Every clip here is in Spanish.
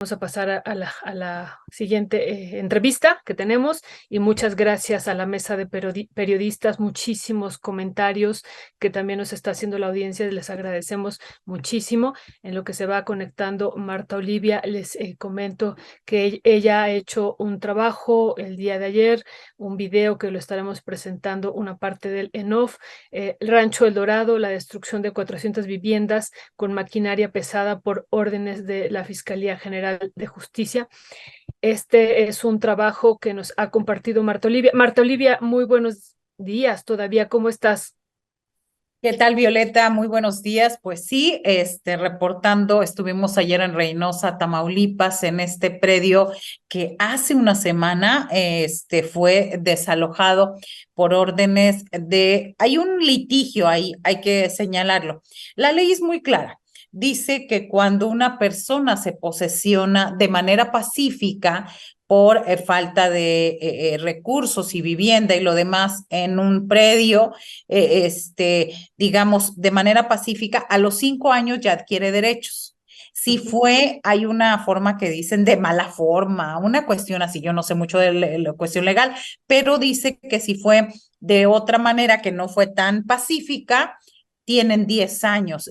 Vamos a pasar a la siguiente entrevista que tenemos y muchas gracias a la mesa de periodistas, muchísimos comentarios que también nos está haciendo la audiencia, les agradecemos muchísimo. En lo que se va conectando Marta Olivia, les comento que ella ha hecho un trabajo el día de ayer, un video que lo estaremos presentando, una parte del en off, Rancho El Dorado, la destrucción de 400 viviendas con maquinaria pesada por órdenes de la Fiscalía General de Justicia. Este es un trabajo que nos ha compartido Marta Olivia. Marta Olivia, muy buenos días todavía, ¿cómo estás? ¿Qué tal, Violeta? Muy buenos días. Pues sí, reportando, estuvimos ayer en Reynosa, Tamaulipas, en este predio que hace una semana, fue desalojado por órdenes hay un litigio ahí, hay que señalarlo. La ley es muy clara. Dice que cuando una persona se posesiona de manera pacífica por falta de recursos y vivienda y lo demás en un predio, digamos, de manera pacífica, a los 5 años ya adquiere derechos. Si fue, hay una forma que dicen de mala forma, una cuestión así, yo no sé mucho de la cuestión legal, pero dice que si fue de otra manera que no fue tan pacífica, tienen 10 años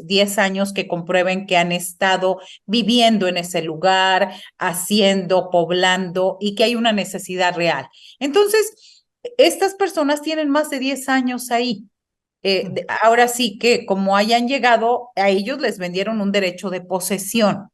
que comprueben que han estado viviendo en ese lugar, haciendo, poblando y que hay una necesidad real. Entonces, estas personas tienen más de 10 años ahí. Ahora sí que como hayan llegado, a ellos les vendieron un derecho de posesión.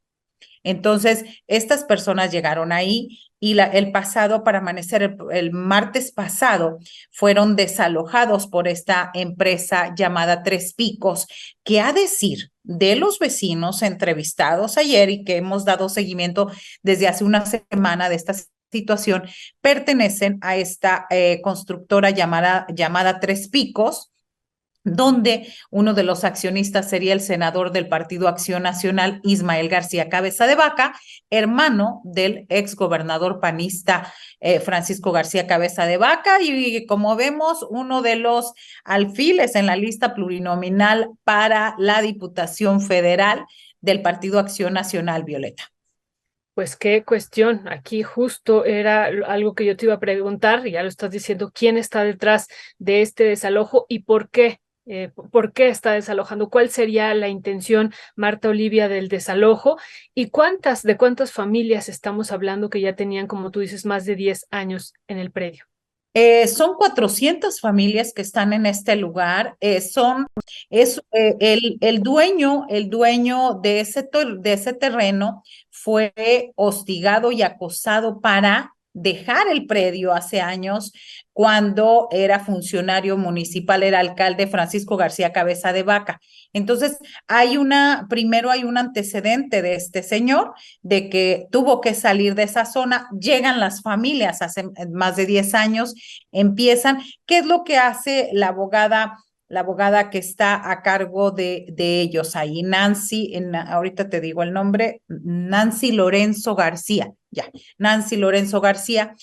Entonces, estas personas llegaron ahí y el pasado, para amanecer, el martes pasado, fueron desalojados por esta empresa llamada Tres Picos, que a decir de los vecinos entrevistados ayer y que hemos dado seguimiento desde hace una semana de esta situación, pertenecen a esta constructora llamada Tres Picos, donde uno de los accionistas sería el senador del Partido Acción Nacional, Ismael García Cabeza de Vaca, hermano del exgobernador panista Francisco García Cabeza de Vaca, y como vemos, uno de los alfiles en la lista plurinominal para la Diputación Federal del Partido Acción Nacional, Violeta. Pues qué cuestión, aquí justo era algo que yo te iba a preguntar, y ya lo estás diciendo, ¿quién está detrás de este desalojo y por qué? ¿Por qué está desalojando? ¿Cuál sería la intención, Marta Olivia, del desalojo? ¿Y de cuántas familias estamos hablando que ya tenían, como tú dices, más de 10 años en el predio? Son 400 familias que están en este lugar. El dueño de ese terreno fue hostigado y acosado para dejar el predio hace años cuando era funcionario municipal, era alcalde Francisco García Cabeza de Vaca. Entonces, primero hay un antecedente de este señor de que tuvo que salir de esa zona, llegan las familias hace más de 10 años, empiezan. ¿Qué es lo que hace la abogada que está a cargo de ellos ahí? Ahorita te digo el nombre, Nancy Lorenzo García, ya, Nancy Lorenzo García.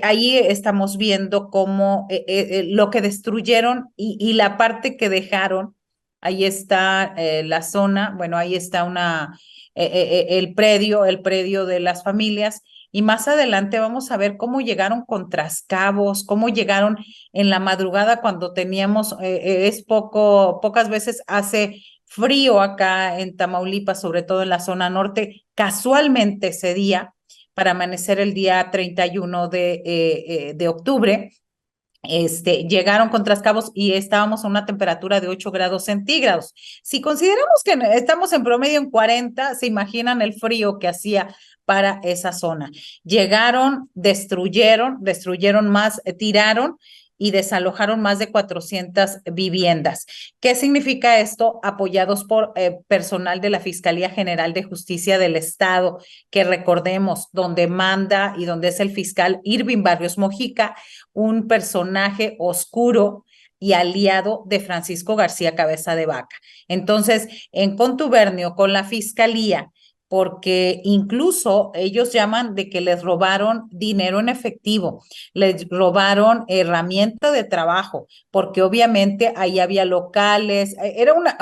Ahí estamos viendo cómo lo que destruyeron y la parte que dejaron. Ahí está la zona, bueno, ahí está el predio de las familias. Y más adelante vamos a ver cómo llegaron con trascabos, cómo llegaron en la madrugada cuando teníamos, pocas veces hace frío acá en Tamaulipas, sobre todo en la zona norte, casualmente ese día, para amanecer el día 31 de octubre, llegaron con trascabos y estábamos a una temperatura de 8 grados centígrados. Si consideramos que estamos en promedio en 40, se imaginan el frío que hacía para esa zona. Llegaron, destruyeron más, tiraron y desalojaron más de 400 viviendas. ¿Qué significa esto? Apoyados por personal de la Fiscalía General de Justicia del Estado, que recordemos, donde manda y donde es el fiscal Irving Barrios Mojica, un personaje oscuro y aliado de Francisco García Cabeza de Vaca. Entonces, en contubernio con la fiscalía, porque incluso ellos llaman de que les robaron dinero en efectivo, les robaron herramienta de trabajo, porque obviamente ahí había locales,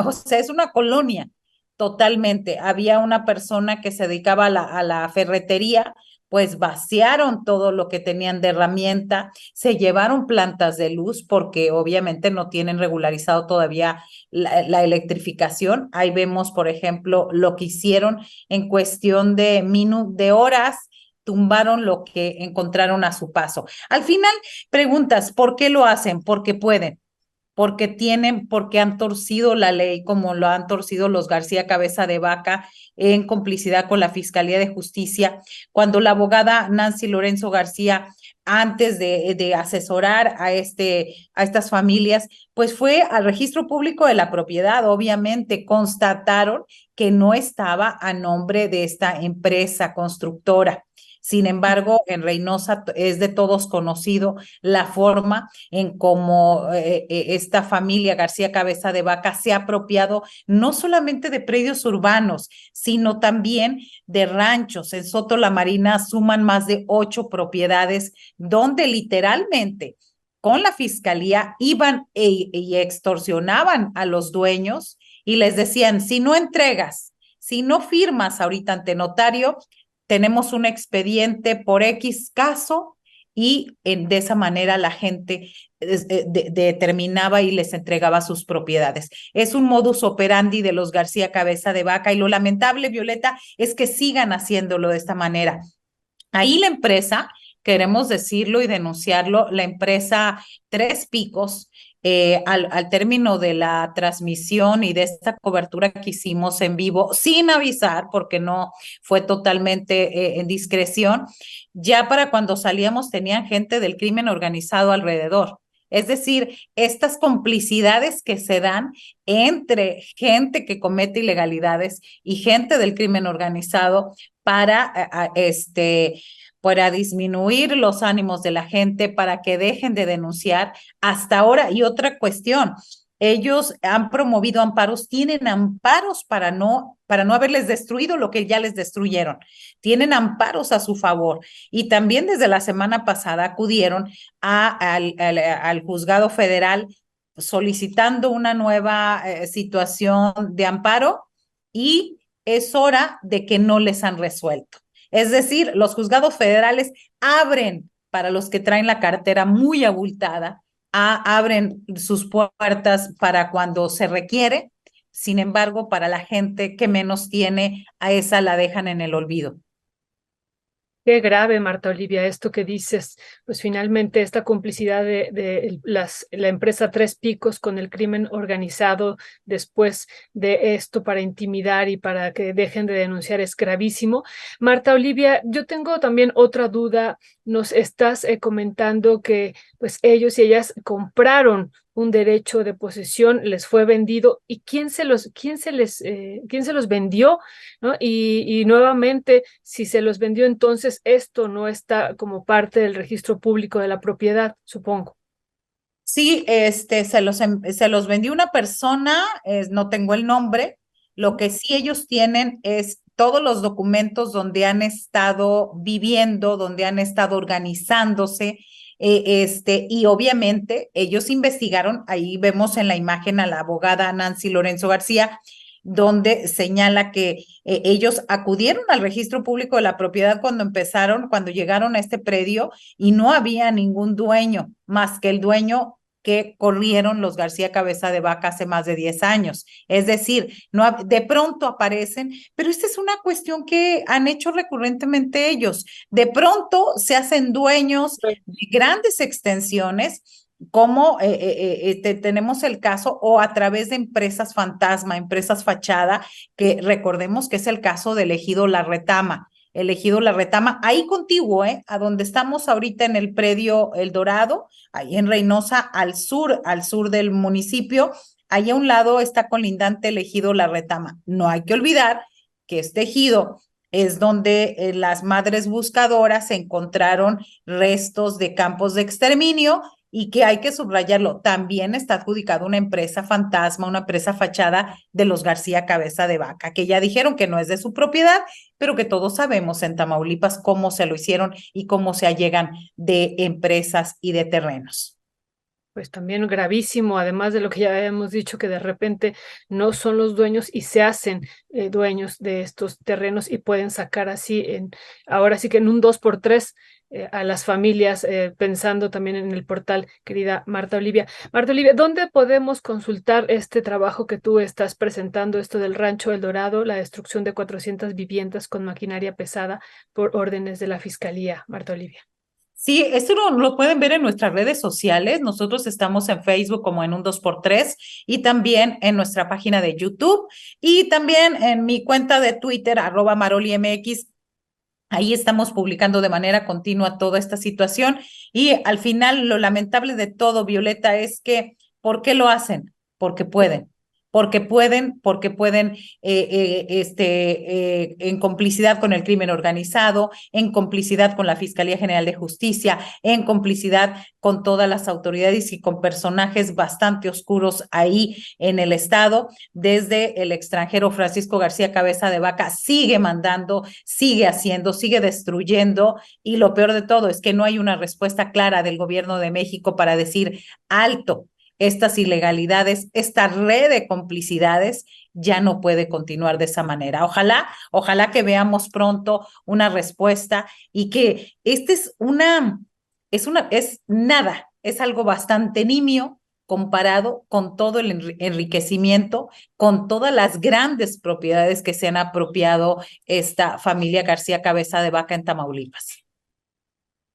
o sea, es una colonia. totalmente. Había una persona que se dedicaba a la ferretería, pues vaciaron todo lo que tenían de herramienta, se llevaron plantas de luz porque obviamente no tienen regularizado todavía la electrificación. Ahí vemos, por ejemplo, lo que hicieron en cuestión de horas, tumbaron lo que encontraron a su paso. Al final, preguntas, ¿por qué lo hacen? Porque pueden, porque han torcido la ley como lo han torcido los García Cabeza de Vaca en complicidad con la Fiscalía de Justicia, cuando la abogada Nancy Lorenzo García, antes de asesorar a estas familias, pues fue al registro público de la propiedad. Obviamente constataron que no estaba a nombre de esta empresa constructora. Sin embargo, en Reynosa es de todos conocido la forma en cómo esta familia García Cabeza de Vaca se ha apropiado no solamente de predios urbanos, sino también de ranchos. En Soto La Marina suman más de 8 propiedades donde literalmente con la fiscalía iban y extorsionaban a los dueños y les decían, si no entregas, si no firmas ahorita ante notario, tenemos un expediente por X caso y de esa manera la gente determinaba y les entregaba sus propiedades. Es un modus operandi de los García Cabeza de Vaca y lo lamentable, Violeta, es que sigan haciéndolo de esta manera. Ahí la empresa, queremos decirlo y denunciarlo, la empresa Tres Picos, al término de la transmisión y de esta cobertura que hicimos en vivo, sin avisar, porque no fue totalmente en discreción, ya para cuando salíamos tenían gente del crimen organizado alrededor. Es decir, estas complicidades que se dan entre gente que comete ilegalidades y gente del crimen organizado para disminuir los ánimos de la gente, para que dejen de denunciar hasta ahora. Y otra cuestión, ellos han promovido amparos, tienen amparos para no haberles destruido lo que ya les destruyeron. Tienen amparos a su favor. Y también desde la semana pasada acudieron al juzgado federal solicitando una nueva situación de amparo y es hora de que no les han resuelto. Es decir, los juzgados federales abren para los que traen la cartera muy abultada, abren sus puertas para cuando se requiere. Sin embargo, para la gente que menos tiene, a esa la dejan en el olvido. Qué grave, Marta Olivia, esto que dices. Pues finalmente esta complicidad de la empresa Tres Picos con el crimen organizado después de esto para intimidar y para que dejen de denunciar es gravísimo. Marta Olivia, yo tengo también otra duda. Nos estás comentando que pues ellos y ellas compraron un derecho de posesión, les fue vendido. ¿Y quién se los vendió? ¿No? Y nuevamente, si se los vendió, entonces esto no está como parte del registro público de la propiedad, supongo. Sí, se los vendió una persona, no tengo el nombre. Lo que sí ellos tienen es todos los documentos donde han estado viviendo, donde han estado organizándose, y obviamente ellos investigaron, ahí vemos en la imagen a la abogada Nancy Lorenzo García, donde señala que ellos acudieron al registro público de la propiedad cuando llegaron a este predio y no había ningún dueño más que el dueño que corrieron los García Cabeza de Vaca hace más de 10 años. Es decir, no, de pronto aparecen, pero esta es una cuestión que han hecho recurrentemente ellos. De pronto se hacen dueños de grandes extensiones como tenemos el caso o a través de empresas fantasma, empresas fachada, que recordemos que es el caso del ejido La Retama. El ejido La Retama, ahí contiguo, a donde estamos ahorita en el predio El Dorado, ahí en Reynosa, al sur del municipio, ahí a un lado está colindante el ejido La Retama. No hay que olvidar que este ejido es donde las madres buscadoras encontraron restos de campos de exterminio y que hay que subrayarlo, también está adjudicado una empresa fantasma, una empresa fachada de los García Cabeza de Vaca, que ya dijeron que no es de su propiedad, pero que todos sabemos en Tamaulipas cómo se lo hicieron y cómo se allegan de empresas y de terrenos. pues también gravísimo, además de lo que ya hemos dicho, que de repente no son los dueños y se hacen dueños de estos terrenos y pueden sacar así, ahora sí que en un 2x3 a las familias, pensando también en el portal, querida Marta Olivia. Marta Olivia, ¿dónde podemos consultar este trabajo que tú estás presentando, esto del Rancho El Dorado, la destrucción de 400 viviendas con maquinaria pesada por órdenes de la Fiscalía, Marta Olivia? Sí, esto lo pueden ver en nuestras redes sociales. Nosotros estamos en Facebook como en un 2x3 y también en nuestra página de YouTube y también en mi cuenta de Twitter, @MaroliMX. Ahí estamos publicando de manera continua toda esta situación y al final lo lamentable de todo, Violeta, es que ¿por qué lo hacen? Porque pueden. Porque pueden, en complicidad con el crimen organizado, en complicidad con la Fiscalía General de Justicia, en complicidad con todas las autoridades y con personajes bastante oscuros ahí en el Estado. Desde el extranjero, Francisco García Cabeza de Vaca sigue mandando, sigue haciendo, sigue destruyendo, y lo peor de todo es que no hay una respuesta clara del gobierno de México para decir alto. Estas ilegalidades, esta red de complicidades ya no puede continuar de esa manera. Ojalá que veamos pronto una respuesta y que este es nada, es algo bastante nimio comparado con todo el enriquecimiento, con todas las grandes propiedades que se han apropiado esta familia García Cabeza de Vaca en Tamaulipas.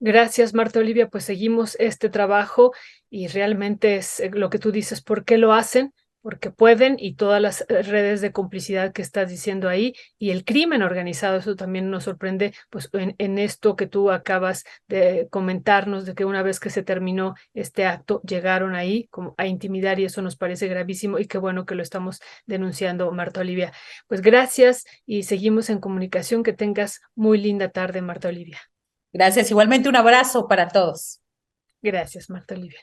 Gracias, Marta Olivia. Pues seguimos este trabajo y realmente es lo que tú dices, ¿por qué lo hacen? Porque pueden, y todas las redes de complicidad que estás diciendo ahí y el crimen organizado, eso también nos sorprende, pues en esto que tú acabas de comentarnos, de que una vez que se terminó este acto, llegaron ahí como a intimidar, y eso nos parece gravísimo, y qué bueno que lo estamos denunciando, Marta Olivia. Pues gracias y seguimos en comunicación. Que tengas muy linda tarde, Marta Olivia. Gracias. Igualmente un abrazo para todos. Gracias, Marta Olivia.